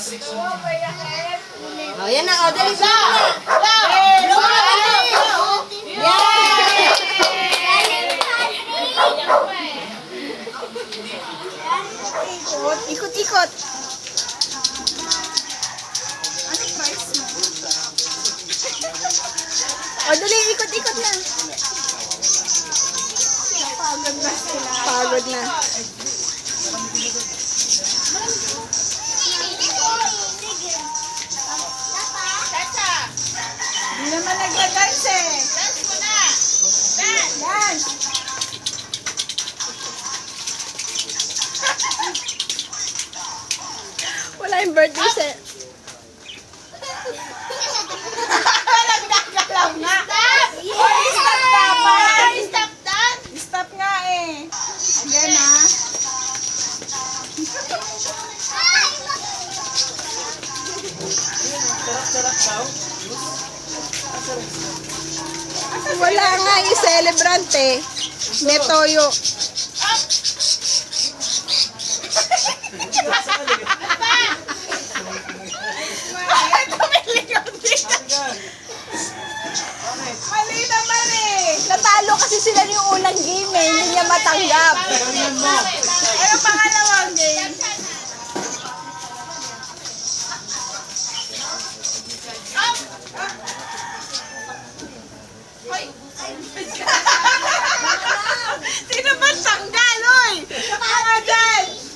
Oh, yan na. O, dali. Ikot-ikot. Ano price mo? O, dali. Ikot-ikot na. Pagod na. Hindi naman nagla-dance eh. Dance mo na. Dance. Wala yung birthday set. Nagdagalaw nga. Stop! Stop dapat! Stop that! Stop nga eh. Again ah. Wala nga yung celebrant eh. May toyo. Mali naman eh. Natalo kasi sila yung unang game eh. Hindi niya matanggap. Ano pangalawang game? Hoy!